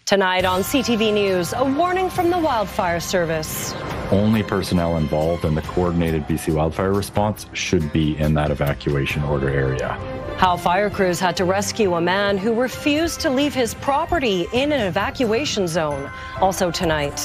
Tonight on CTV News, a warning from the Wildfire Service. Only personnel involved in the coordinated BC wildfire response should be in that evacuation order area. How fire crews had to rescue a man who refused to leave his property in an evacuation zone. Also tonight.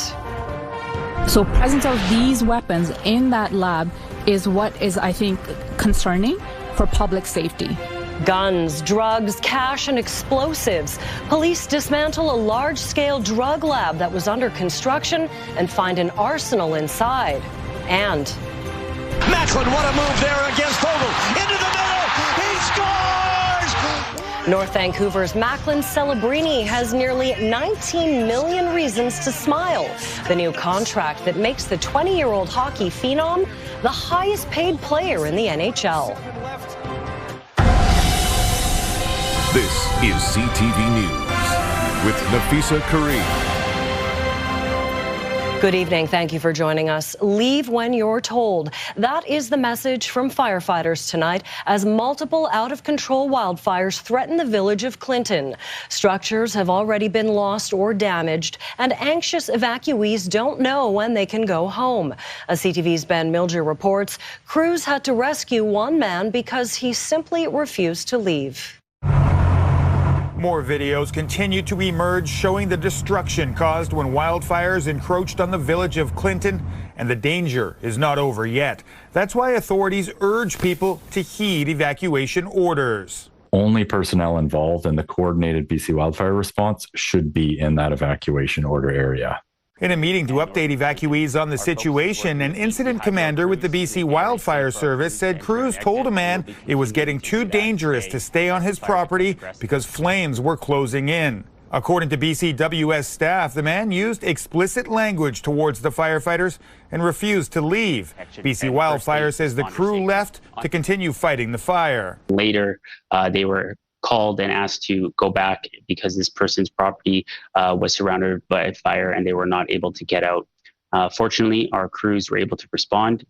So presence of these weapons in that lab is what is, I think, concerning for public safety. Guns, drugs, cash, and explosives. Police dismantle a large-scale drug lab that was under construction and find an arsenal inside. And Macklin, what a move there against Vogel. Into the middle. He scores! North Vancouver's Macklin Celebrini has nearly 19 million reasons to smile. The new contract that makes the 20-year-old hockey phenom the highest-paid player in the NHL. This is CTV News with Nafisa Kareem. Good evening. Thank you for joining us. Leave when you're told. That is the message from firefighters tonight as multiple out-of-control wildfires threaten the village of Clinton. Structures have already been lost or damaged, and anxious evacuees don't know when they can go home. As CTV's Ben Milger reports, crews had to rescue one man because he simply refused to leave. More videos continue to emerge showing the destruction caused when wildfires encroached on the village of Clinton, and the danger is not over yet. That's why authorities urge people to heed evacuation orders. Only personnel involved in the coordinated BC wildfire response should be in that evacuation order area. In a meeting to update evacuees on the situation, an incident commander with the BC Wildfire Service said crews told a man it was getting too dangerous to stay on his property because flames were closing in. According to BCWS staff, the man used explicit language towards the firefighters and refused to leave. BC Wildfire says the crew left to continue fighting the fire. Later, they were called and asked to go back because this person's property was surrounded by fire and they were not able to get out. Fortunately, our crews were able to respond,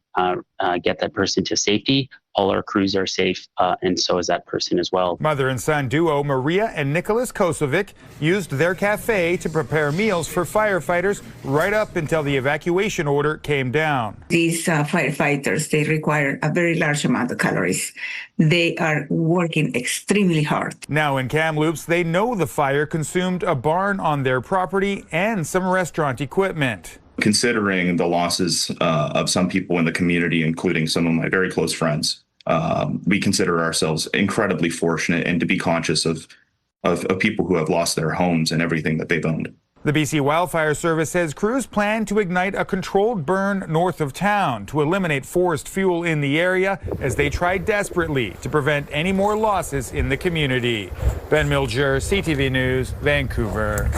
get that person to safety. All our crews are safe, and so is that person as well. Mother and son duo Maria and Nicholas Kosovic used their cafe to prepare meals for firefighters right up until the evacuation order came down. These firefighters, they require a very large amount of calories. They are working extremely hard. Now in Kamloops, they know the fire consumed a barn on their property and some restaurant equipment. Considering the losses of some people in the community, including some of my very close friends, we consider ourselves incredibly fortunate and to be conscious of people who have lost their homes and everything that they've owned. The BC Wildfire Service says crews plan to ignite a controlled burn north of town to eliminate forest fuel in the area as they try desperately to prevent any more losses in the community. Ben Milger, CTV News, Vancouver.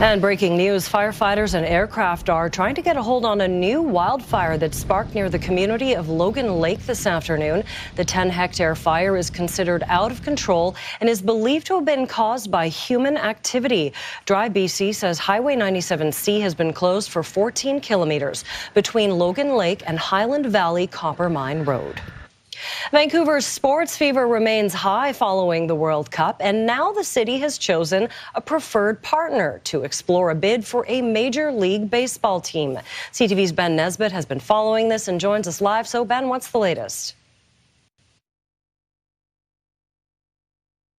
And breaking news, firefighters and aircraft are trying to get a hold on a new wildfire that sparked near the community of Logan Lake this afternoon. The 10-hectare fire is considered out of control and is believed to have been caused by human activity. Dry BC says Highway 97C has been closed for 14 kilometers between Logan Lake and Highland Valley Copper Mine Road. Vancouver's sports fever remains high following the World Cup, and now the city has chosen a preferred partner to explore a bid for a Major League Baseball team. CTV's Ben Nesbitt has been following this and joins us live. So, Ben, what's the latest?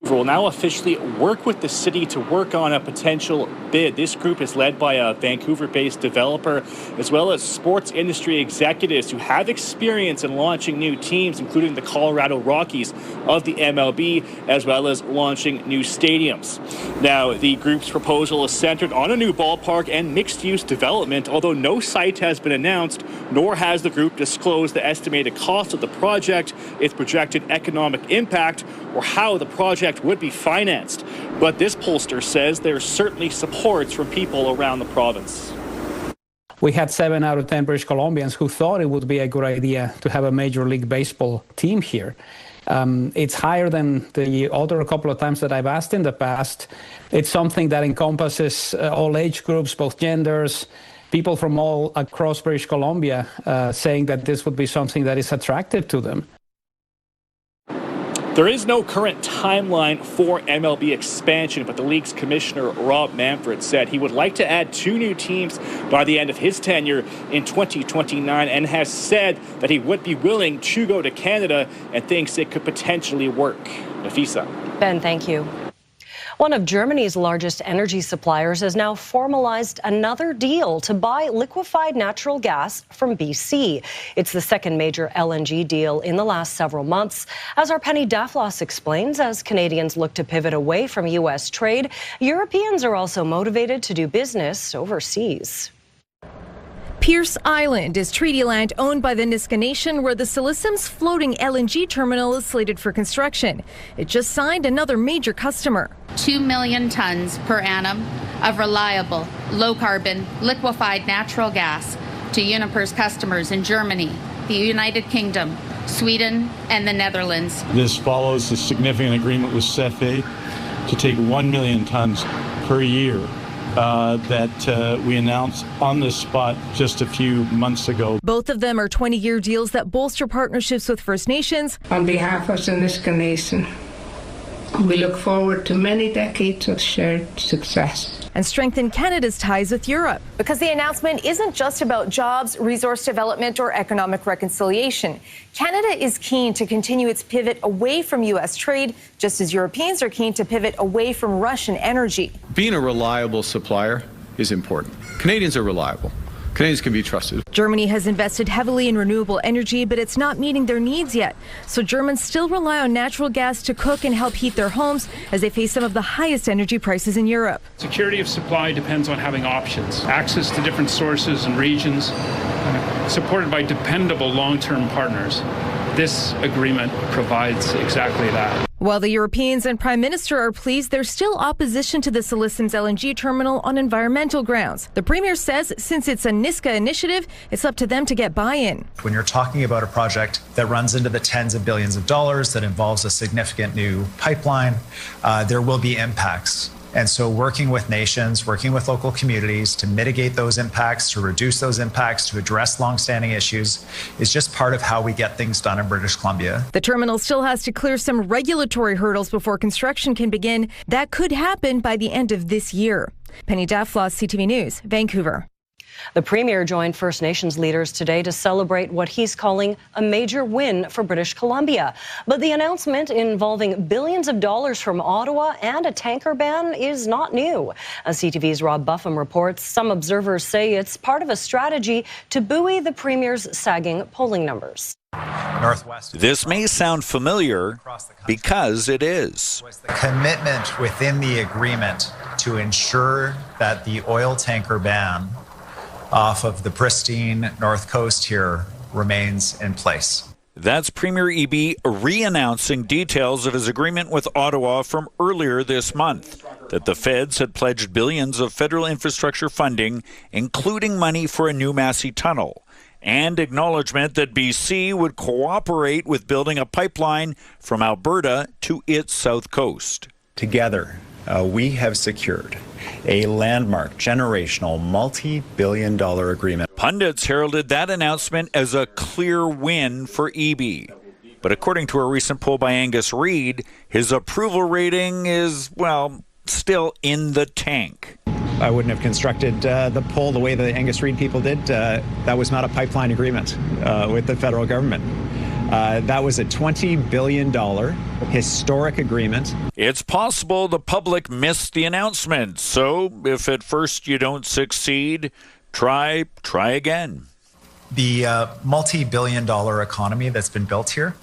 Will now officially work with the city to work on a potential bid. This group is led by a Vancouver-based developer as well as sports industry executives who have experience in launching new teams, including the Colorado Rockies of the MLB, as well as launching new stadiums. Now, the group's proposal is centered on a new ballpark and mixed-use development, although no site has been announced, nor has the group disclosed the estimated cost of the project, its projected economic impact, or how the project would be financed. But this pollster says there's certainly supports from people around the province. We had 7 out of 10 British Columbians who thought it would be a good idea to have a Major League Baseball team here. It's higher than the other couple of times that I've asked in the past. It's something that encompasses all age groups, both genders, people from all across British Columbia saying that this would be something that is attractive to them. There is no current timeline for MLB expansion, but the league's commissioner, Rob Manfred, said he would like to add 2 new teams by the end of his tenure in 2029 and has said that he would be willing to go to Canada and thinks it could potentially work. Nafisa. Ben, thank you. One of Germany's largest energy suppliers has now formalized another deal to buy liquefied natural gas from BC. It's the second major LNG deal in the last several months. As our Penny Daflos explains, as Canadians look to pivot away from U.S. trade, Europeans are also motivated to do business overseas. Pierce Island is treaty land owned by the Niska Nation, where the Silissim's floating LNG terminal is slated for construction. It just signed another major customer. 2 million tons per annum of reliable, low-carbon, liquefied natural gas to Uniper's customers in Germany, the United Kingdom, Sweden, and the Netherlands. This follows a significant agreement with CFE to take 1 million tons per year that we announced on the spot just a few months ago. Both of them are 20-year deals that bolster partnerships with First Nations. On behalf of the Niska Nation, we look forward to many decades of shared success. And strengthen Canada's ties with Europe. Because the announcement isn't just about jobs, resource development, or economic reconciliation. Canada is keen to continue its pivot away from U.S. trade, just as Europeans are keen to pivot away from Russian energy. Being a reliable supplier is important. Canadians are reliable. Canadians can be trusted. Germany has invested heavily in renewable energy, but it's not meeting their needs yet. So Germans still rely on natural gas to cook and help heat their homes as they face some of the highest energy prices in Europe. Security of supply depends on having options, access to different sources and regions, supported by dependable long-term partners. This agreement provides exactly that. While the Europeans and Prime Minister are pleased, there's still opposition to the Silissim's LNG terminal on environmental grounds. The Premier says since it's a Niska initiative, it's up to them to get buy-in. When you're talking about a project that runs into the tens of billions of dollars, that involves a significant new pipeline, there will be impacts. And so working with nations, working with local communities to mitigate those impacts, to reduce those impacts, to address longstanding issues is just part of how we get things done in British Columbia. The terminal still has to clear some regulatory hurdles before construction can begin. That could happen by the end of this year. Penny Daflos, CTV News, Vancouver. The Premier joined First Nations leaders today to celebrate what he's calling a major win for British Columbia. But the announcement involving billions of dollars from Ottawa and a tanker ban is not new. As CTV's Rob Buffum reports, some observers say it's part of a strategy to buoy the Premier's sagging polling numbers. This may sound familiar because it is. The commitment within the agreement to ensure that the oil tanker ban off of the pristine north coast here remains in place. That's Premier Eby re-announcing details of his agreement with Ottawa from earlier this month, that the feds had pledged billions of federal infrastructure funding, including money for a new Massey tunnel, and acknowledgement that BC would cooperate with building a pipeline from Alberta to its south coast. Together, we have secured a landmark, generational, multi-billion-dollar agreement. Pundits heralded that announcement as a clear win for Eby. But according to a recent poll by Angus Reid, his approval rating is, well, still in the tank. I wouldn't have constructed the poll the way the Angus Reid people did. That was not a pipeline agreement with the federal government. That was a $20 billion historic agreement. It's possible the public missed the announcement. So if at first you don't succeed, try again. The multi-billion-dollar economy that's been built here,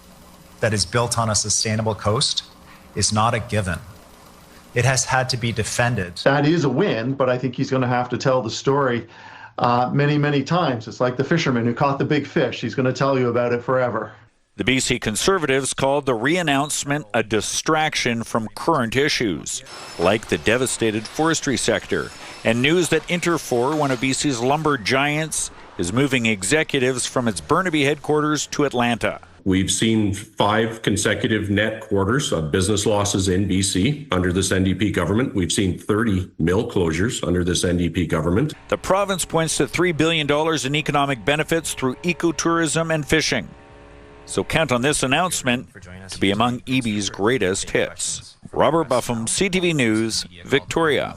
that is built on a sustainable coast, is not a given. It has had to be defended. That is a win, but I think he's going to have to tell the story many, many times. It's like the fisherman who caught the big fish. He's going to tell you about it forever. The BC Conservatives called the re-announcement a distraction from current issues, like the devastated forestry sector, and news that Interfor, one of BC's lumber giants, is moving executives from its Burnaby headquarters to Atlanta. We've seen 5 consecutive net quarters of business losses in BC under this NDP government. We've seen 30 mill closures under this NDP government. The province points to $3 billion in economic benefits through ecotourism and fishing. So count on this announcement to be among EB's greatest hits. Robert Buffum, CTV News, Victoria.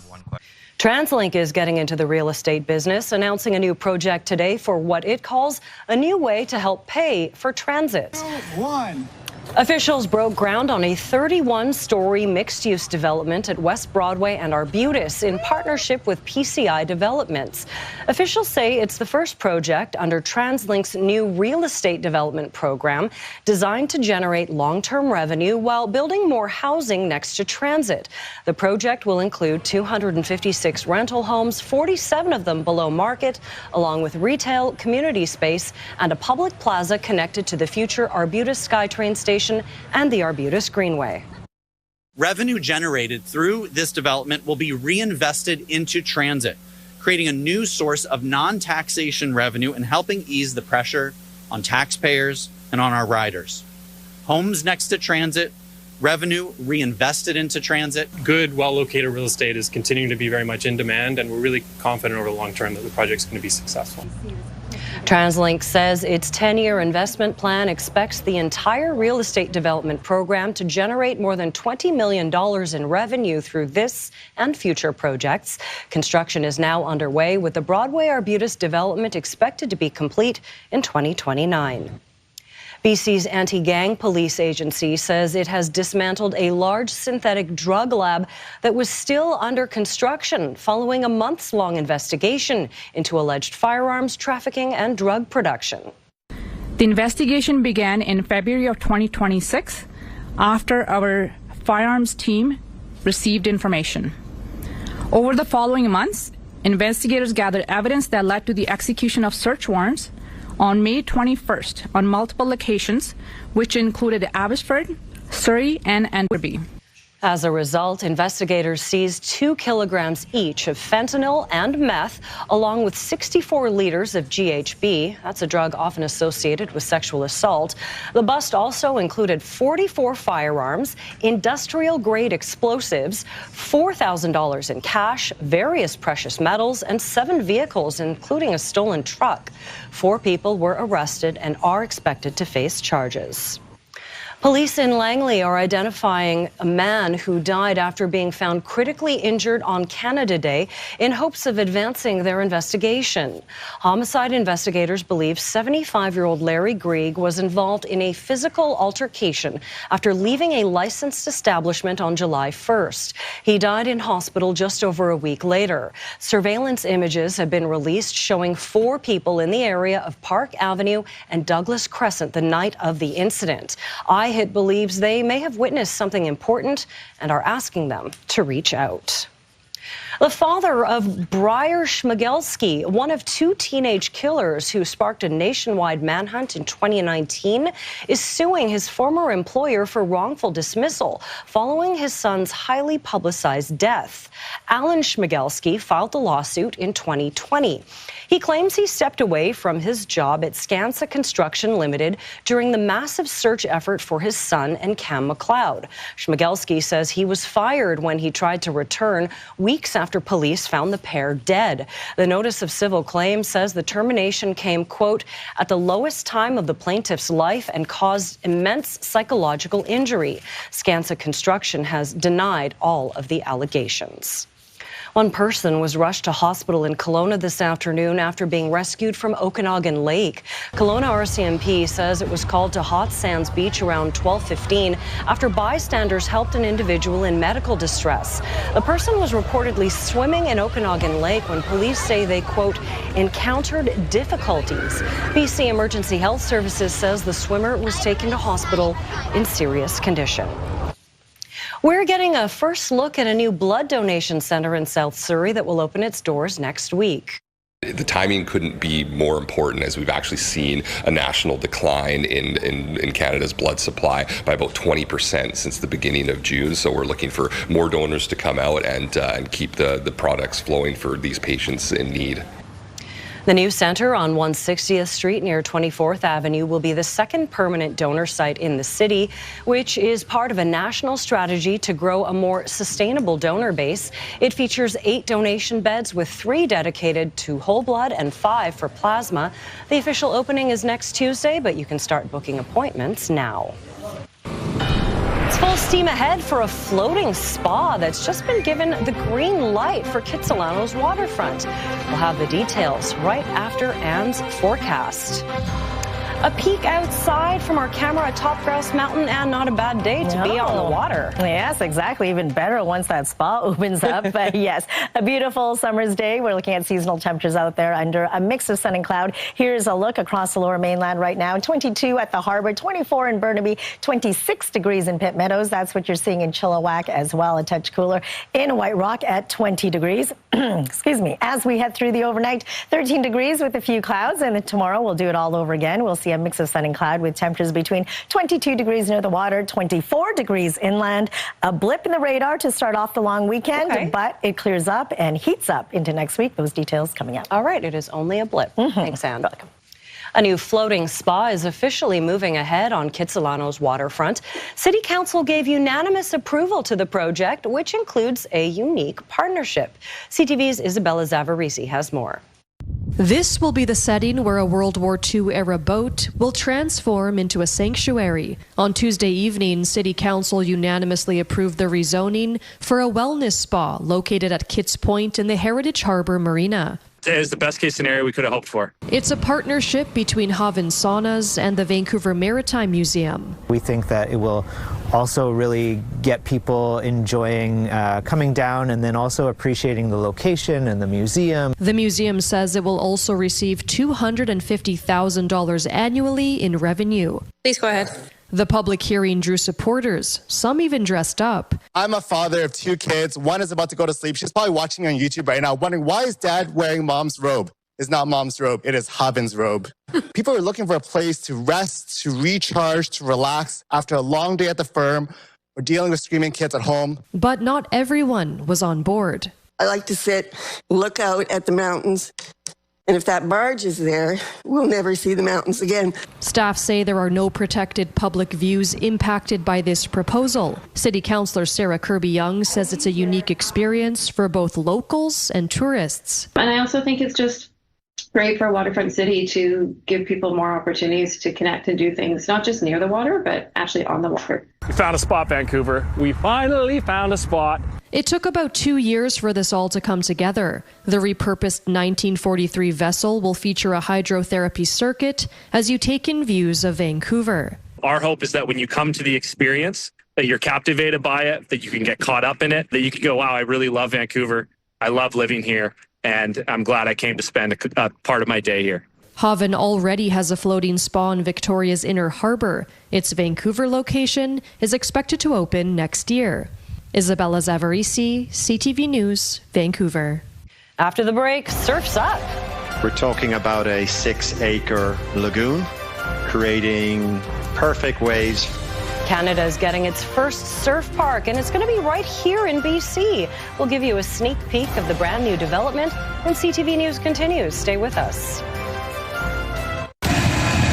TransLink is getting into the real estate business, announcing a new project today for what it calls a new way to help pay for transit. Officials broke ground on a 31-story mixed-use development at West Broadway and Arbutus in partnership with PCI Developments. Officials say it's the first project under TransLink's new real estate development program designed to generate long-term revenue while building more housing next to transit. The project will include 256 rental homes, 47 of them below market, along with retail, community space, and a public plaza connected to the future Arbutus SkyTrain station and the Arbutus Greenway. Revenue generated through this development will be reinvested into transit, creating a new source of non-taxation revenue and helping ease the pressure on taxpayers and on our riders. Homes next to transit, revenue reinvested into transit. Good, well-located real estate is continuing to be very much in demand, and we're really confident over the long term that the project's going to be successful. TransLink says its 10-year investment plan expects the entire real estate development program to generate more than $20 million in revenue through this and future projects. Construction is now underway, with the Broadway Arbutus development expected to be complete in 2029. BC's anti-gang police agency says it has dismantled a large synthetic drug lab that was still under construction following a months-long investigation into alleged firearms trafficking and drug production. The investigation began in February of 2026 after our firearms team received information. Over the following months, investigators gathered evidence that led to the execution of search warrants on May 21st on multiple locations, which included Abbotsford, Surrey, and Enderby. As a result, investigators seized 2 kilograms each of fentanyl and meth, along with 64 liters of GHB. That's a drug often associated with sexual assault. The bust also included 44 firearms, industrial-grade explosives, $4,000 in cash, various precious metals, and 7 vehicles, including a stolen truck. 4 people were arrested and are expected to face charges. Police in Langley are identifying a man who died after being found critically injured on Canada Day in hopes of advancing their investigation. Homicide investigators believe 75-year-old Larry Grieg was involved in a physical altercation after leaving a licensed establishment on July 1st. He died in hospital just over a week later. Surveillance images have been released showing 4 people in the area of Park Avenue and Douglas Crescent the night of the incident. IHIT believes they may have witnessed something important and are asking them to reach out. The father of Briar Schmigelski, one of 2 teenage killers who sparked a nationwide manhunt in 2019, is suing his former employer for wrongful dismissal following his son's highly publicized death. Alan Schmigelski filed the lawsuit in 2020. He claims he stepped away from his job at Skansa Construction Limited during the massive search effort for his son and Cam McLeod. Schmigelski says he was fired when he tried to return weeks after police found the pair dead. The notice of civil claim says the termination came, quote, at the lowest time of the plaintiff's life and caused immense psychological injury. Skansa Construction has denied all of the allegations. One person was rushed to hospital in Kelowna this afternoon after being rescued from Okanagan Lake. Kelowna RCMP says it was called to Hot Sands Beach around 12:15 after bystanders helped an individual in medical distress. The person was reportedly swimming in Okanagan Lake when police say they, quote, encountered difficulties. BC Emergency Health Services says the swimmer was taken to hospital in serious condition. We're getting a first look at a new blood donation center in South Surrey that will open its doors next week. The timing couldn't be more important, as we've actually seen a national decline in Canada's blood supply by about 20% since the beginning of June. So we're looking for more donors to come out and keep the products flowing for these patients in need. The new center on 160th Street near 24th Avenue will be the second permanent donor site in the city, which is part of a national strategy to grow a more sustainable donor base. It features 8 donation beds with 3 dedicated to whole blood and 5 for plasma. The official opening is next Tuesday, but you can start booking appointments now. It's full steam ahead for a floating spa that's just been given the green light for Kitsilano's waterfront. We'll have the details right after Anne's forecast. A peek outside from our camera atop Grouse Mountain, and not a bad day to be on the water. Yes, exactly. Even better once that spa opens up. But yes, a beautiful summer's day. We're looking at seasonal temperatures out there under a mix of sun and cloud. Here's a look across the lower mainland right now. 22 at the harbor, 24 in Burnaby, 26 degrees in Pitt Meadows. That's what you're seeing in Chilliwack as well. A touch cooler in White Rock at 20 degrees. Excuse me. As we head through the overnight, 13 degrees with a few clouds. And tomorrow we'll do it all over again. We'll see a mix of sun and cloud with temperatures between 22 degrees near the water, 24 degrees inland. A blip in the radar to start off the long weekend, but it clears up and heats up into next week. Those details coming up. All right, it is only a blip. Thanks, Anne. Welcome. A new floating spa is officially moving ahead on Kitsilano's waterfront. City Council gave unanimous approval to the project, which includes a unique partnership. CTV's Isabella Zavarisi has more. This will be the setting where a World War II-era boat will transform into a sanctuary. On Tuesday evening, City Council unanimously approved the rezoning for a wellness spa located at Kitts Point in the Heritage Harbour Marina. It is the best case scenario we could have hoped for. It's a partnership between Haven Saunas and the Vancouver Maritime Museum. We think that it will also really get people enjoying coming down and then also appreciating the location and the museum. The museum says it will also receive $250,000 annually in revenue. Please go ahead. The public hearing drew supporters, some even dressed up. I'm a father of 2 kids. One is about to go to sleep. She's probably watching on YouTube right now, wondering why is dad wearing mom's robe? It's not mom's robe. It is Haven's robe. People are looking for a place to rest, to recharge, to relax after a long day at the firm or dealing with screaming kids at home. But not everyone was on board. I like to sit, look out at the mountains. And if that barge is there, we'll never see the mountains again. Staff say there are no protected public views impacted by this proposal. City Councillor Sarah Kirby-Young says it's a unique experience for both locals and tourists. And I also think it's just great for a waterfront city to give people more opportunities to connect and do things, not just near the water, but actually on the water. We found a spot, Vancouver. We finally found a spot. It took about 2 years for this all to come together. The repurposed 1943 vessel will feature a hydrotherapy circuit as you take in views of Vancouver. Our hope is that when you come to the experience, that you're captivated by it, that you can get caught up in it, that you can go, wow, I really love Vancouver. I love living here, and I'm glad I came to spend a part of my day here. Haven already has a floating spa in Victoria's Inner Harbour. Its Vancouver location is expected to open next year. Isabella Zavarisi, CTV News, Vancouver. After the break, surf's up. We're talking about a 6-acre lagoon, creating perfect waves. Canada is getting its first surf park, and it's going to be right here in BC. We'll give you a sneak peek of the brand new development when CTV News continues. Stay with us.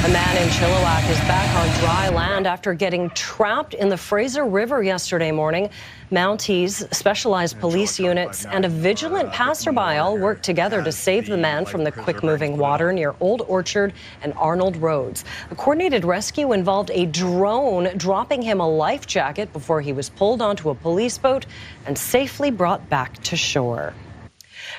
A man in Chilliwack is back on dry land after getting trapped in the Fraser River yesterday morning. Mounties, specialized police units, and a vigilant passerby all worked together to save the man from the quick-moving water near Old Orchard and Arnold Roads. A coordinated rescue involved a drone dropping him a life jacket before he was pulled onto a police boat and safely brought back to shore.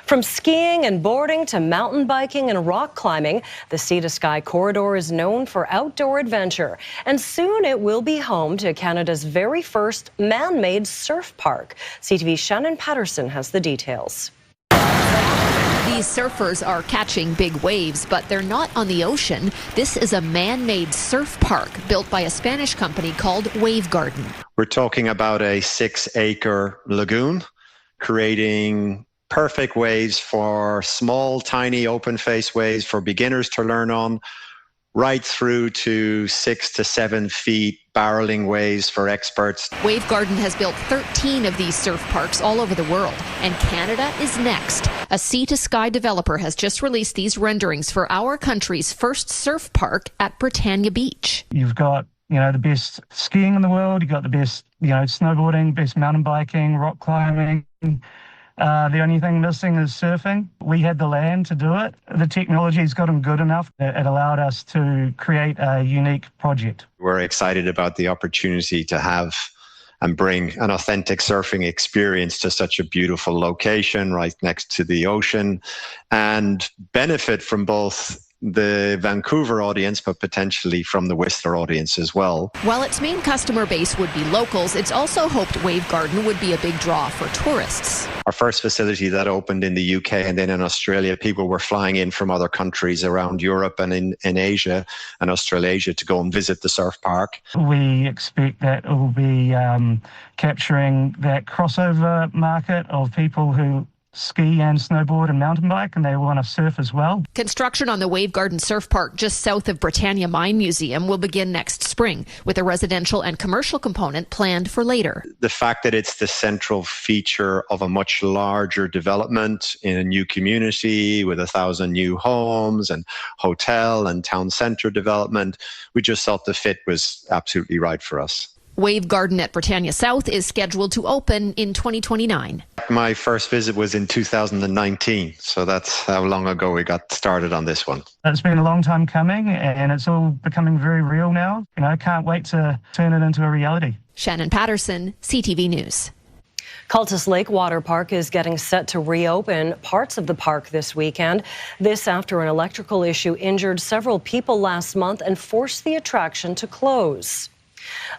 From skiing and boarding to mountain biking and rock climbing, the Sea to Sky corridor is known for outdoor adventure. And soon it will be home to Canada's very first man-made surf park. CTV's Shannon Patterson has the details. These surfers are catching big waves, but they're not on the ocean. This is a man-made surf park built by a Spanish company called Wave Garden. We're talking about a 6-acre lagoon, creating perfect waves for small, tiny, open-face waves for beginners to learn on, right through to 6 to 7 feet barreling waves for experts. Wave Garden has built 13 of these surf parks all over the world, and Canada is next. A Sea to Sky developer has just released these renderings for our country's first surf park at Britannia Beach. You've got, the best skiing in the world, you've got the best, snowboarding, best mountain biking, rock climbing. The only thing missing is surfing. We had the land to do it. The technology's gotten good enough that it allowed us to create a unique project. We're excited about the opportunity to have and bring an authentic surfing experience to such a beautiful location right next to the ocean and benefit from both the Vancouver audience, but potentially from the Whistler audience as well. While its main customer base would be locals, it's also hoped Wave Garden would be a big draw for tourists. Our first facility that opened in the UK and then in Australia, people were flying in from other countries around Europe and in Asia and Australasia to go and visit the surf park. We expect that it will be capturing that crossover market of people who ski and snowboard and mountain bike, and they want to surf as well. Construction on the Wave Garden Surf Park just south of Britannia Mine Museum will begin next spring, with a residential and commercial component planned for later. The fact that it's the central feature of a much larger development in a new community with 1,000 new homes and hotel and town centre development, we just thought the fit was absolutely right for us. Wave Garden at Britannia South is scheduled to open in 2029. My first visit was in 2019, so that's how long ago we got started on this one. It's been a long time coming, and it's all becoming very real now. I can't wait to turn it into a reality. Shannon Patterson, CTV News. Cultus Lake Waterpark is getting set to reopen parts of the park this weekend. This after an electrical issue injured several people last month and forced the attraction to close.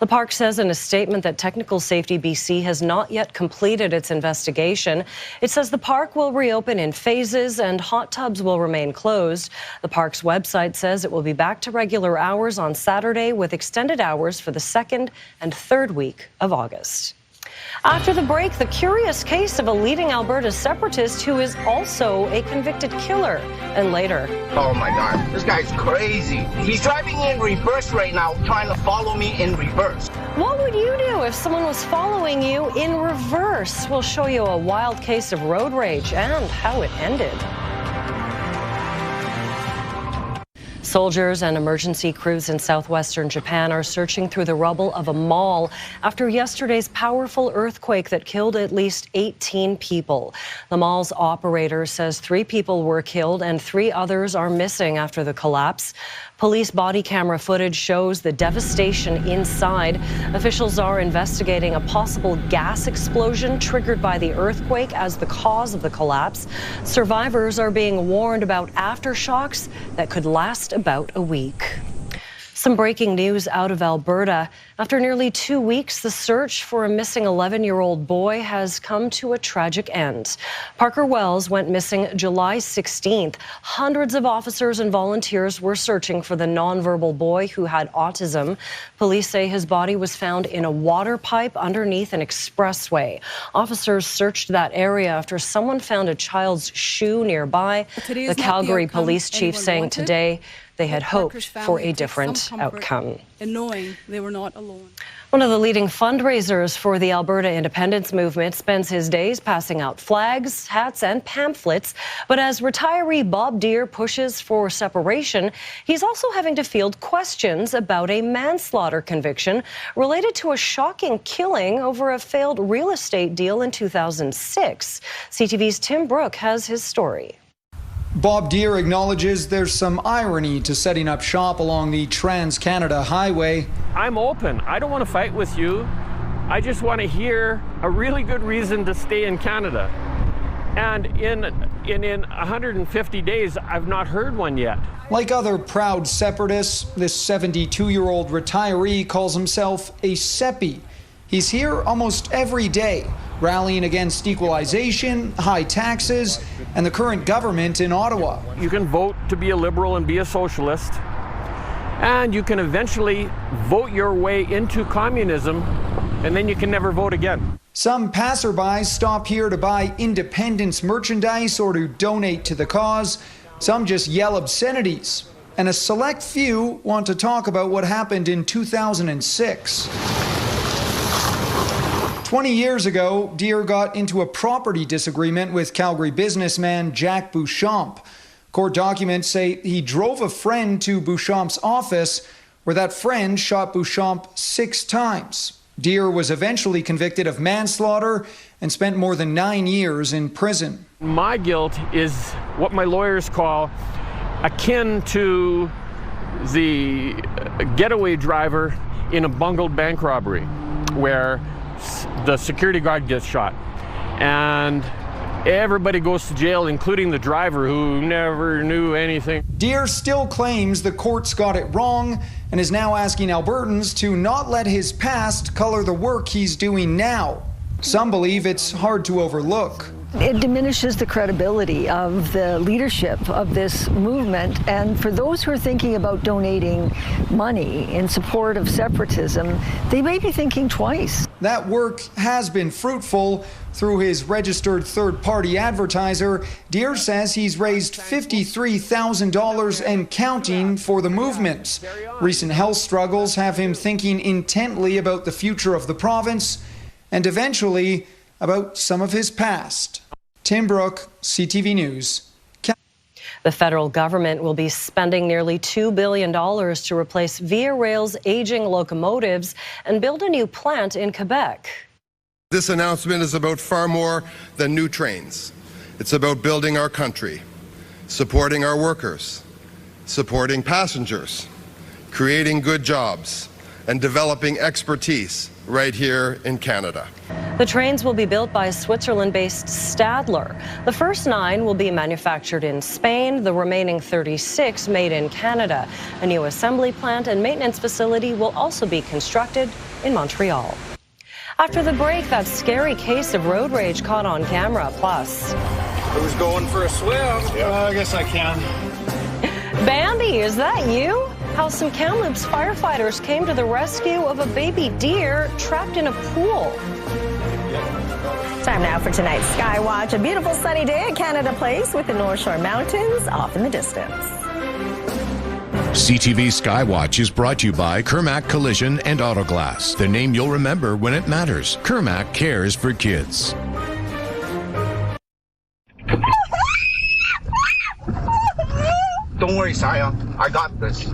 The park says in a statement that Technical Safety BC has not yet completed its investigation. It says the park will reopen in phases and hot tubs will remain closed. The park's website says it will be back to regular hours on Saturday with extended hours for the second and third week of August. After the break, the curious case of a leading Alberta separatist who is also a convicted killer. And later. Oh my God, this guy's crazy. He's driving in reverse right now, trying to follow me in reverse. What would you do if someone was following you in reverse? We'll show you a wild case of road rage and how it ended. Soldiers and emergency crews in southwestern Japan are searching through the rubble of a mall after yesterday's powerful earthquake that killed at least 18 people. The mall's operator says 3 people were killed and 3 others are missing after the collapse. Police body camera footage shows the devastation inside. Officials are investigating a possible gas explosion triggered by the earthquake as the cause of the collapse. Survivors are being warned about aftershocks that could last about a week. Some breaking news out of Alberta. After nearly 2 weeks, the search for a missing 11-year-old boy has come to a tragic end. Parker Wells went missing July 16th. Hundreds of officers and volunteers were searching for the nonverbal boy who had autism. Police say his body was found in a water pipe underneath an expressway. Officers searched that area after someone found a child's shoe nearby. The Calgary police chief saying today they had hoped for a different outcome. And knowing they were not alone. One of the leading fundraisers for the Alberta independence movement spends his days passing out flags, hats and pamphlets. But as retiree Bob Deere pushes for separation, he's also having to field questions about a manslaughter conviction related to a shocking killing over a failed real estate deal in 2006. CTV's Tim Brooke has his story. Bob Deere acknowledges there's some irony to setting up shop along the Trans-Canada Highway. I'm open. I don't want to fight with you. I just want to hear a really good reason to stay in Canada. And in 150 days, I've not heard one yet. Like other proud separatists, this 72-year-old retiree calls himself a Seppi. He's here almost every day, rallying against equalization, high taxes, and the current government in Ottawa. You can vote to be a Liberal and be a socialist, and you can eventually vote your way into communism, and then you can never vote again. Some passerbys stop here to buy independence merchandise or to donate to the cause. Some just yell obscenities. and a select few want to talk about what happened in 2006. 20 years ago, Deere got into a property disagreement with Calgary businessman Jack Beauchamp. Court documents say he drove a friend to Beauchamp's office, where that friend shot Beauchamp 6 times. Deere was eventually convicted of manslaughter and spent more than 9 years in prison. My guilt is what my lawyers call akin to the getaway driver in a bungled bank robbery, where the security guard gets shot and everybody goes to jail, including the driver who never knew anything. Deere still claims the courts got it wrong and is now asking Albertans to not let his past color the work he's doing now. Some believe it's hard to overlook. It diminishes the credibility of the leadership of this movement, and for those who are thinking about donating money in support of separatism, they may be thinking twice. That work has been fruitful. Through his registered third-party advertiser, Deere says he's raised $53,000 and counting for the movement. Recent health struggles have him thinking intently about the future of the province and eventually about some of his past. Tim Brooke, CTV News. The federal government will be spending nearly $2 billion to replace Via Rail's aging locomotives and build a new plant in Quebec. This announcement is about far more than new trains. It's about building our country, supporting our workers, supporting passengers, creating good jobs, and developing expertise right here in Canada. The trains will be built by Switzerland-based Stadler. The first 9 will be manufactured in Spain, the remaining 36 made in Canada. A new assembly plant and maintenance facility will also be constructed in Montreal. After the break, that scary case of road rage caught on camera. Plus, who's going for a swim? Yeah, I guess I can. Bambi, is that you? How some Kamloops firefighters came to the rescue of a baby deer trapped in a pool. Time now for tonight's Skywatch. A beautiful sunny day at Canada Place with the North Shore Mountains off in the distance. CTV Skywatch is brought to you by Kermac Collision and Autoglass, the name you'll remember when it matters. Kermac cares for kids. Don't worry, Sion. I got this.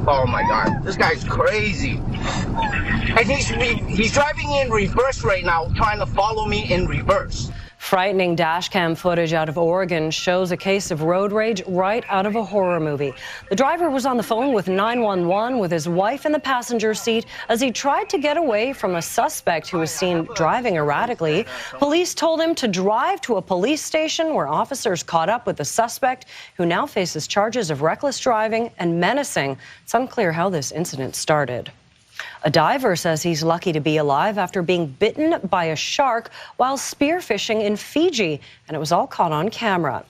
Oh my God, this guy's crazy. And he's driving in reverse right now, trying to follow me in reverse. Frightening dashcam footage out of Oregon shows a case of road rage right out of a horror movie. The driver was on the phone with 911 with his wife in the passenger seat as he tried to get away from a suspect who was seen driving erratically. Police told him to drive to a police station where officers caught up with the suspect, who now faces charges of reckless driving and menacing. It's unclear how this incident started. A diver says he's lucky to be alive after being bitten by a shark while spearfishing in Fiji, and it was all caught on camera.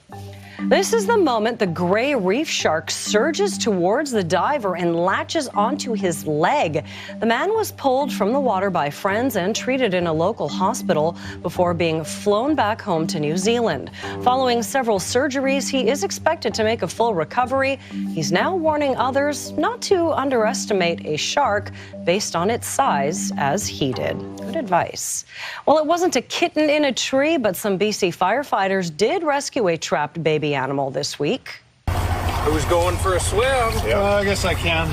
This is the moment the gray reef shark surges towards the diver and latches onto his leg. The man was pulled from the water by friends and treated in a local hospital before being flown back home to New Zealand. Following several surgeries, he is expected to make a full recovery. He's now warning others not to underestimate a shark based on its size, as he did. Good advice. Well, it wasn't a kitten in a tree, but some BC firefighters did rescue a trapped baby animal this week. Who's going for a swim? Yeah, I guess I can.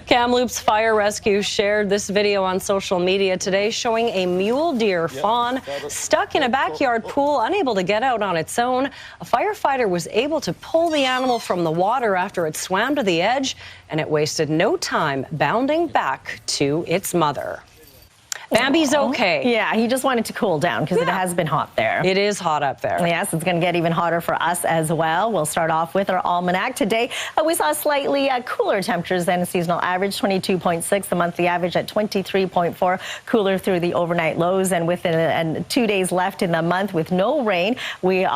Kamloops Fire Rescue shared this video on social media today showing a mule deer fawn stuck in a backyard pool, unable to get out on its own. A firefighter was able to pull the animal from the water after it swam to the edge, and it wasted no time bounding back to its mother. Bambi's okay. Yeah, he just wanted to cool down because it has been hot there. It is hot up there. Yes, it's going to get even hotter for us as well. We'll start off with our almanac today. We saw slightly cooler temperatures than a seasonal average, 22.6, the monthly average at 23.4, cooler through the overnight lows, and with 2 days left in the month with no rain, we're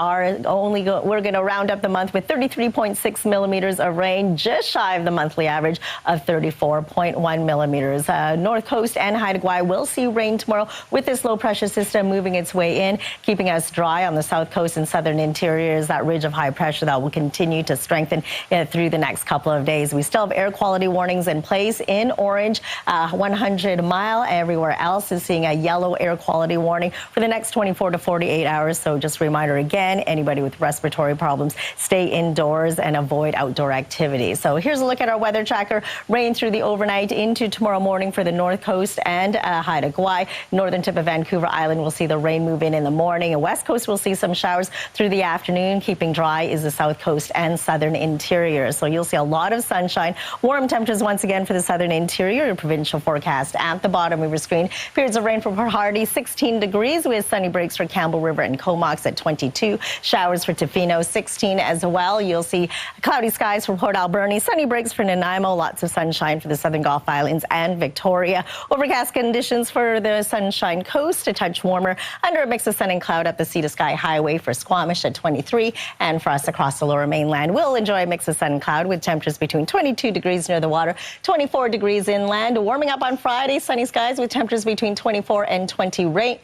going to round up the month with 33.6 millimeters of rain, just shy of the monthly average of 34.1 millimeters. North Coast and Haida Gwaii will see see rain tomorrow with this low pressure system moving its way in, keeping us dry on the south coast and southern interior is that ridge of high pressure that will continue to strengthen through the next couple of days. We still have air quality warnings in place in orange, 100 mile. Everywhere else is seeing a yellow air quality warning for the next 24 to 48 hours. So just a reminder again, anybody with respiratory problems, stay indoors and avoid outdoor activities. So here's a look at our weather tracker. Rain through the overnight into tomorrow morning for the north coast and Haida Gwaii. Northern tip of Vancouver Island will see the rain move in the morning. And west coast will see some showers through the afternoon. Keeping dry is the south coast and southern interior. So you'll see a lot of sunshine. Warm temperatures once again for the southern interior. Your provincial forecast at the bottom of your screen. Periods of rain for Port Hardy, 16 degrees with sunny breaks for Campbell River and Comox at 22. Showers for Tofino, 16 as well. You'll see cloudy skies for Port Alberni, sunny breaks for Nanaimo, lots of sunshine for the southern Gulf Islands and Victoria. Overcast conditions for the Sunshine Coast, a touch warmer under a mix of sun and cloud up the Sea to Sky Highway for Squamish at 23. And for us across the lower mainland, we'll enjoy a mix of sun and cloud with temperatures between 22 degrees near the water, 24 degrees inland. Warming up on Friday, sunny skies with temperatures between 24 and 28.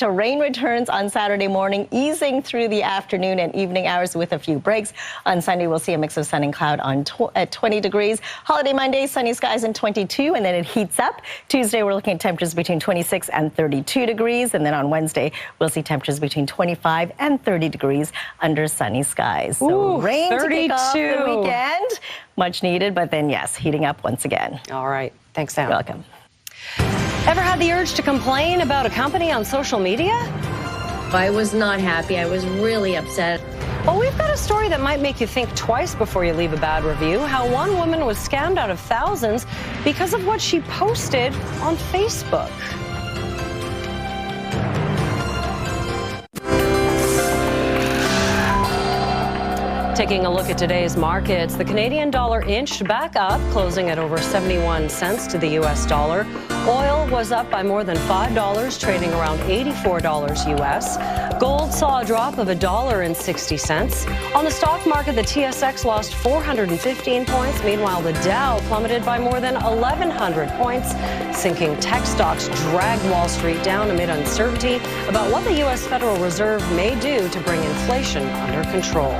Rain returns on Saturday morning, easing through the afternoon and evening hours with a few breaks. On Sunday, we'll see a mix of sun and cloud at 20 degrees. Holiday Monday, sunny skies and 22, and then it heats up. Tuesday, we're looking at temperatures between 26 and 32 degrees. And then on Wednesday, we'll see temperatures between 25 and 30 degrees under sunny skies. So rain 32. To kick off the weekend. Much needed, but then, yes, heating up once again. All right. Thanks, Sam. You're welcome. Ever had the urge to complain about a company on social media? I was not happy. I was really upset. Well, we've got a story that might make you think twice before you leave a bad review. How one woman was scammed out of thousands because of what she posted on Facebook. Taking a look at today's markets, the Canadian dollar inched back up, closing at over 71 cents to the U.S. dollar. Oil was up by more than $5, trading around $84 U.S. Gold saw a drop of $1.60. On the stock market, the TSX lost 415 points. Meanwhile, the Dow plummeted by more than 1,100 points. Sinking tech stocks dragged Wall Street down amid uncertainty about what the U.S. Federal Reserve may do to bring inflation under control.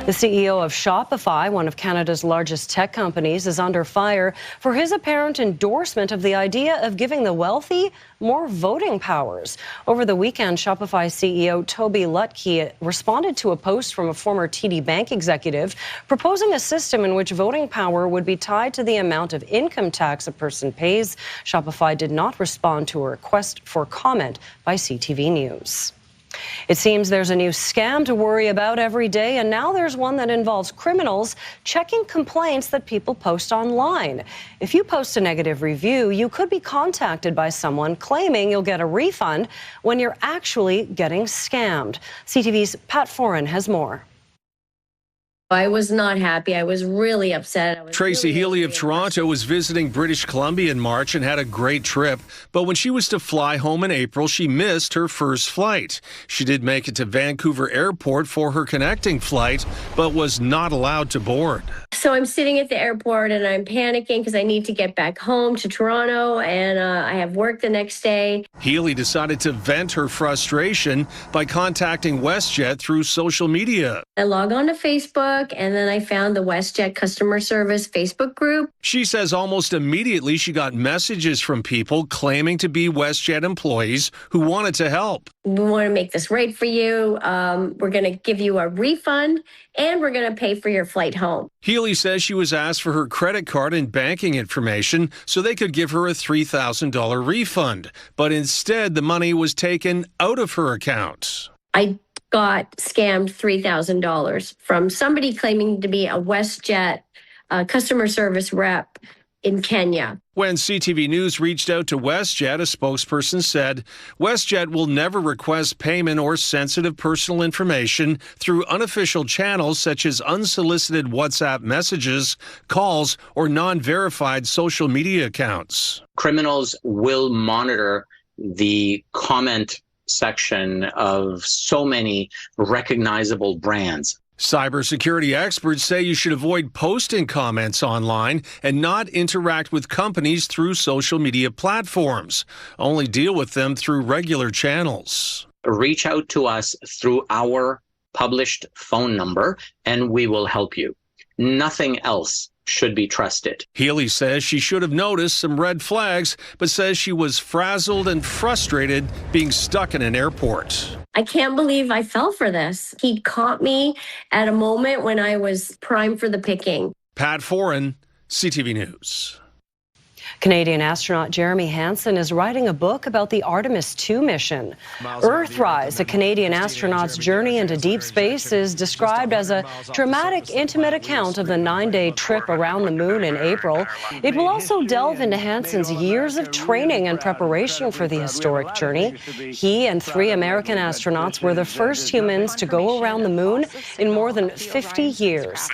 The CEO of Shopify, one of Canada's largest tech companies, is under fire for his apparent endorsement of the idea of giving the wealthy more voting powers. Over the weekend, Shopify CEO Toby Lutke responded to a post from a former TD Bank executive proposing a system in which voting power would be tied to the amount of income tax a person pays. Shopify did not respond to a request for comment by CTV News. It seems there's a new scam to worry about every day, and now there's one that involves criminals checking complaints that people post online. If you post a negative review, you could be contacted by someone claiming you'll get a refund when you're actually getting scammed. CTV's Pat Foran has more. I was not happy. I was really upset. Tracy Healy of Toronto was visiting British Columbia in March and had a great trip. But when she was to fly home in April, she missed her first flight. She did make it to Vancouver Airport for her connecting flight, but was not allowed to board. So I'm sitting at the airport and I'm panicking because I need to get back home to Toronto and I have work the next day. Healy decided to vent her frustration by contacting WestJet through social media. I log on to Facebook and then I found the WestJet customer service Facebook group. She says almost immediately she got messages from people claiming to be WestJet employees who wanted to help. We want to make this right for you. We're going to give you a refund and we're going to pay for your flight home. Healy says she was asked for her credit card and banking information so they could give her a $3,000 refund. But instead, the money was taken out of her account. I got scammed $3,000 from somebody claiming to be a WestJet customer service rep in Kenya. When CTV News reached out to WestJet, a spokesperson said, WestJet will never request payment or sensitive personal information through unofficial channels such as unsolicited WhatsApp messages, calls, or non-verified social media accounts. Criminals will monitor the comment section of so many recognizable brands. Cybersecurity experts say you should avoid posting comments online and not interact with companies through social media platforms. Only deal with them through regular channels. Reach out to us through our published phone number and we will help you. Nothing else should be trusted. Healy says she should have noticed some red flags, but says she was frazzled and frustrated being stuck in an airport. I can't believe I fell for this. He caught me at a moment when I was primed for the picking. Pat Foran, CTV News. Canadian astronaut Jeremy Hansen is writing a book about the Artemis II mission. Earthrise, a Canadian astronaut's journey into deep space, is described as a dramatic, intimate account of the 9-day trip around the moon in April. It will also delve into Hansen's years of training and preparation for the historic journey. He and 3 American astronauts were the first humans to go around the moon in more than 50 years.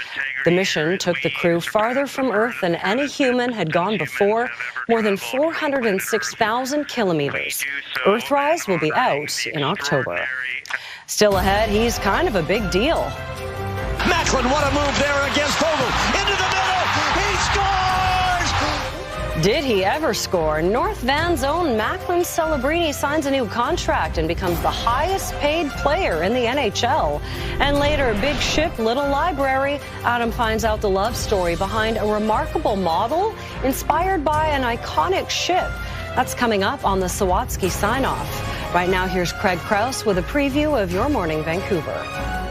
The mission took the crew farther from Earth than any human had gone before, more than 406,000 kilometers. Earthrise will be out in October. Still ahead, he's kind of a big deal. Macklin, what a move there against Vogel. Into the middle, he scores! Did he ever score? North Van's own Macklin Celebrini signs a new contract and becomes the highest paid player in the NHL. And later, Big Ship, Little Library. Adam finds out the love story behind a remarkable model inspired by an iconic ship. That's coming up on the Sawatsky sign-off. Right now, here's Craig Krause with a preview of Your Morning Vancouver.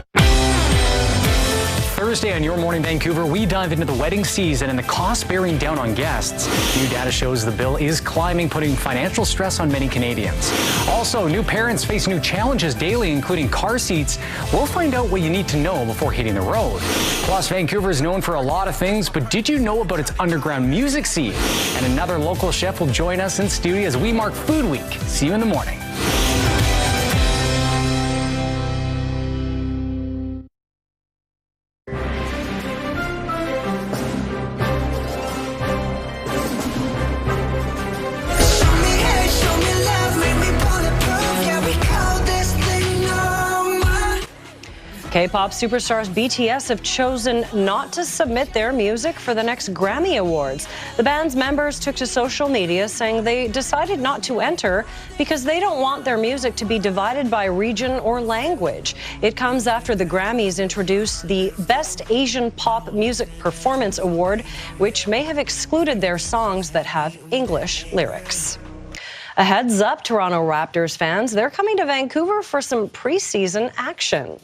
Thursday on Your Morning Vancouver, we dive into the wedding season and the costs bearing down on guests. New data shows the bill is climbing, putting financial stress on many Canadians. Also, new parents face new challenges daily, including car seats. We'll find out what you need to know before hitting the road. Plus, Vancouver is known for a lot of things, but did you know about its underground music scene? And another local chef will join us in studio as we mark Food Week. See you in the morning. K-pop superstars BTS have chosen not to submit their music for the next Grammy Awards. The band's members took to social media saying they decided not to enter because they don't want their music to be divided by region or language. It comes after the Grammys introduced the Best Asian Pop Music Performance Award, which may have excluded their songs that have English lyrics. A heads up, Toronto Raptors fans, they're coming to Vancouver for some preseason action.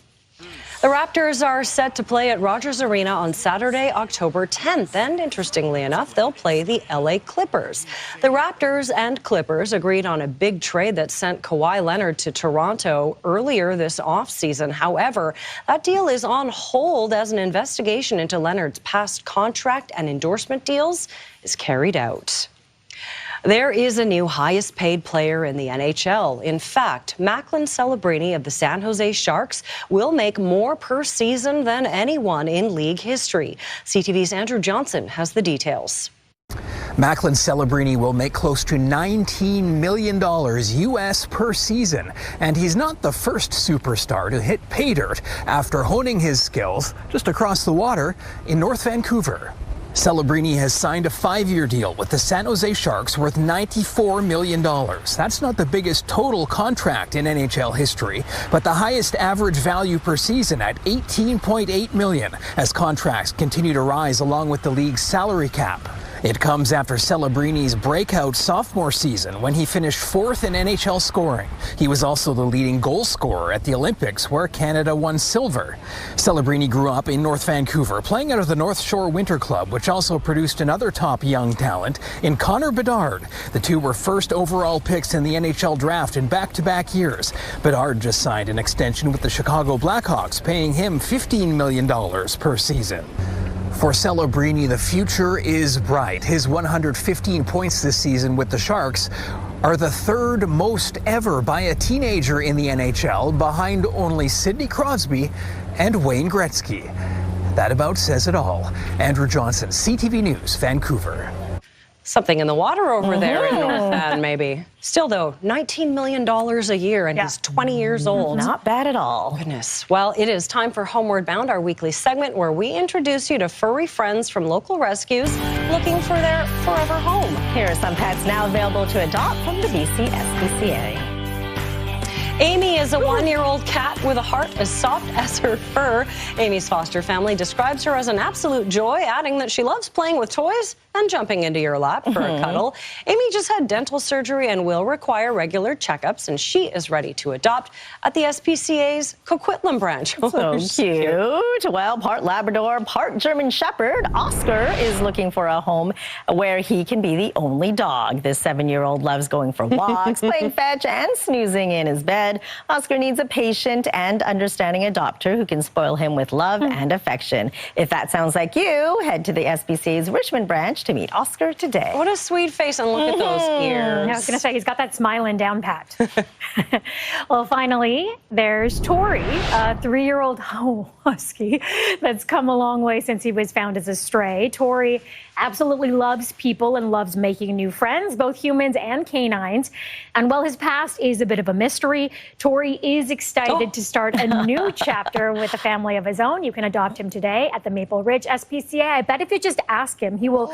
The Raptors are set to play at Rogers Arena on Saturday, October 10th, and interestingly enough, they'll play the LA Clippers. The Raptors and Clippers agreed on a big trade that sent Kawhi Leonard to Toronto earlier this offseason. However, that deal is on hold as an investigation into Leonard's past contract and endorsement deals is carried out. There is a new highest paid player in the NHL. In fact, Macklin Celebrini of the San Jose Sharks will make more per season than anyone in league history. CTV's Andrew Johnson has the details. Macklin Celebrini will make close to $19 million U.S. per season, and he's not the first superstar to hit pay dirt after honing his skills just across the water in North Vancouver. Celebrini has signed a 5-year deal with the San Jose Sharks worth $94 million. That's not the biggest total contract in NHL history, but the highest average value per season at $18.8 million as contracts continue to rise along with the league's salary cap. It comes after Celebrini's breakout sophomore season when he finished 4th in NHL scoring. He was also the leading goal scorer at the Olympics, where Canada won silver. Celebrini grew up in North Vancouver, playing out of the North Shore Winter Club, which also produced another top young talent in Connor Bedard. The two were first overall picks in the NHL draft in back-to-back years. Bedard just signed an extension with the Chicago Blackhawks, paying him $15 million per season. For Celebrini, the future is bright. His 115 points this season with the Sharks are the third most ever by a teenager in the NHL, behind only Sidney Crosby and Wayne Gretzky. That about says it all. Andrew Johnson, CTV News, Vancouver. something in the water over there in North Van, maybe. Still, though, $19 million a year, and he's 20 years old. Not bad at all. Goodness. Well, it is time for Homeward Bound, our weekly segment where we introduce you to furry friends from local rescues looking for their forever home. Here are some pets now available to adopt from the BC SPCA. Amy is a one-year-old cat with a heart as soft as her fur. Amy's foster family describes her as an absolute joy, adding that she loves playing with toys and jumping into your lap for a cuddle. Amy just had dental surgery and will require regular checkups, and she is ready to adopt at the SPCA's Coquitlam branch. So cute. Well, part Labrador, part German Shepherd, Oscar is looking for a home where he can be the only dog. This 7-year-old loves going for walks, playing fetch, and snoozing in his bed. Oscar needs a patient and understanding adopter who can spoil him with love and affection. If that sounds like you, head to the SPCA's Richmond branch to meet Oscar today. What a sweet face, and look at those ears. I was going to say, he's got that smiling down pat. Well, finally, there's Tori, a 3-year-old husky that's come a long way since he was found as a stray. Tori absolutely loves people and loves making new friends, both humans and canines. And while his past is a bit of a mystery, Tori is excited to start a new chapter with a family of his own. You can adopt him today at the Maple Ridge SPCA. I bet if you just ask him, he will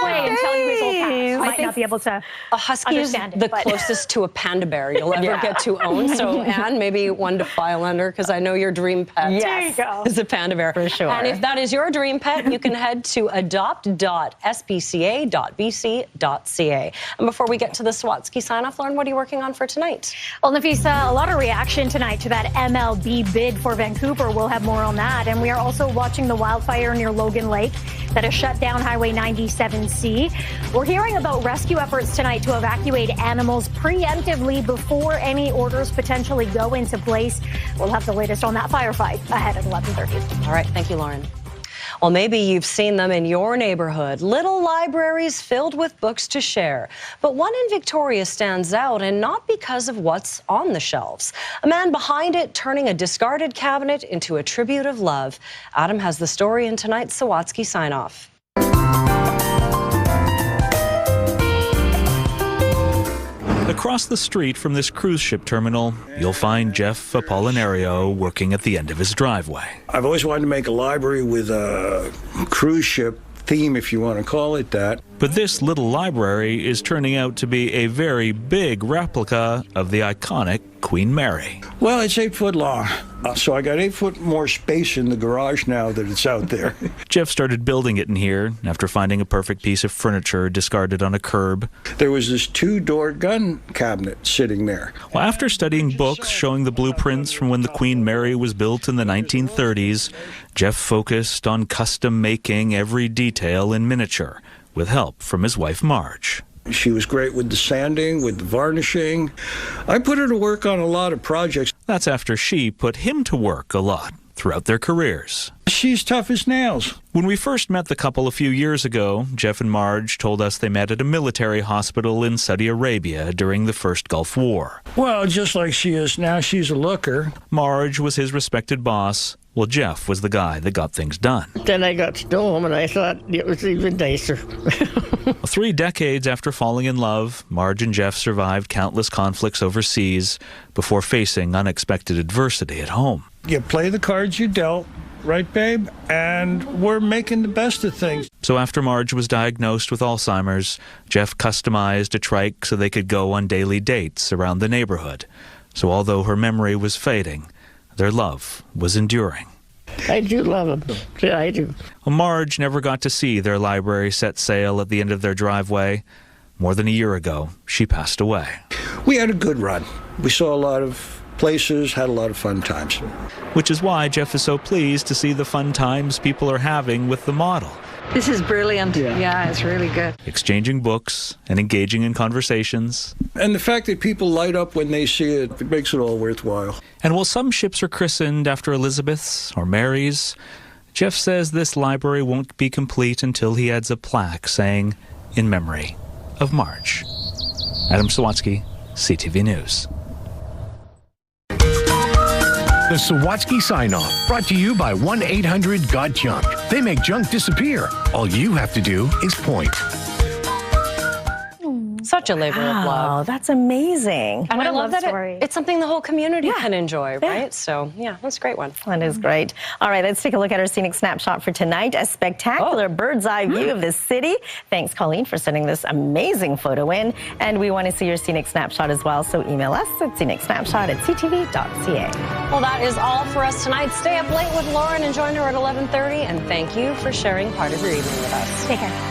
away and tell you his whole past. You might not be able to a husky is the closest to a panda bear you'll ever get to own. So, Anne, maybe one to file under, because I know your dream pet is a panda bear. For sure. And if that is your dream pet, you can head to adopt.spca.bc.ca. And before we get to the Sawatsky sign-off, Lauren, what are you working on for tonight? Well, Nafisa, a lot of reaction tonight to that MLB bid for Vancouver. We'll have more on that. And we are also watching the wildfire near Logan Lake that has shut down Highway 97C. We're hearing about rescue efforts tonight to evacuate animals preemptively before any orders potentially go into place. We'll have the latest on that firefight ahead at 11:30. All right. Thank you, Lauren. Well, maybe you've seen them in your neighborhood, little libraries filled with books to share. But one in Victoria stands out, and not because of what's on the shelves. A man behind it turning a discarded cabinet into a tribute of love. Adam has the story in tonight's Sawatsky sign-off. Across the street from this cruise ship terminal, you'll find Jeff Apollinario working at the end of his driveway. I've always wanted to make a library with a cruise ship theme, if you want to call it that. But this little library is turning out to be a very big replica of the iconic Queen Mary. Well, it's 8 foot long, so I got 8 foot more space in the garage now that it's out there. Jeff started building it in here after finding a perfect piece of furniture discarded on a curb. There was this 2-door gun cabinet sitting there. Well, after studying books showing the blueprints from when the Queen Mary was built in the 1930s, Jeff focused on custom making every detail in miniature, with help from his wife Marge. She was great with the sanding, with the varnishing. I put her to work on a lot of projects. That's after she put him to work a lot throughout their careers. She's tough as nails. When we first met the couple a few years ago, Jeff and Marge told us they met at a military hospital in Saudi Arabia during the first Gulf War. Well, just like she is now, she's a looker. Marge was his respected boss, while Jeff was the guy that got things done. Then I got to know him, and I thought it was even nicer. 3 decades after falling in love, Marge and Jeff survived countless conflicts overseas before facing unexpected adversity at home. You play the cards you dealt, right, babe? And we're making the best of things. So after Marge was diagnosed with Alzheimer's, Jeff customized a trike so they could go on daily dates around the neighborhood. So although her memory was fading, their love was enduring. I do love him. Yeah, I do. Well, Marge never got to see their library set sail at the end of their driveway. More than a year ago, she passed away. We had a good run. We saw a lot of places, had a lot of fun times. Which is why Jeff is so pleased to see the fun times people are having with the model. This is brilliant. Yeah, it's really good. Exchanging books and engaging in conversations. And the fact that people light up when they see it, it makes it all worthwhile. And while some ships are christened after Elizabeth's or Mary's, Jeff says this library won't be complete until he adds a plaque saying, "In memory of Marge." Adam Sawatsky, CTV News. The Sawatsky Sign-Off, brought to you by 1-800-GOT-JUNK. They make junk disappear. All you have to do is point. Such a labor of love. That's amazing. And What I a love love that story. it's something the whole community can enjoy, right? So, yeah, that's a great one. That is great. All right, let's take a look at our scenic snapshot for tonight. A spectacular bird's eye view of the city. Thanks, Colleen, for sending this amazing photo in. And we want to see your scenic snapshot as well, so email us at scenicsnapshot@ctv.ca. Well, that is all for us tonight. Stay up late with Lauren and join her at 11:30. And thank you for sharing part of your evening with us. Take care.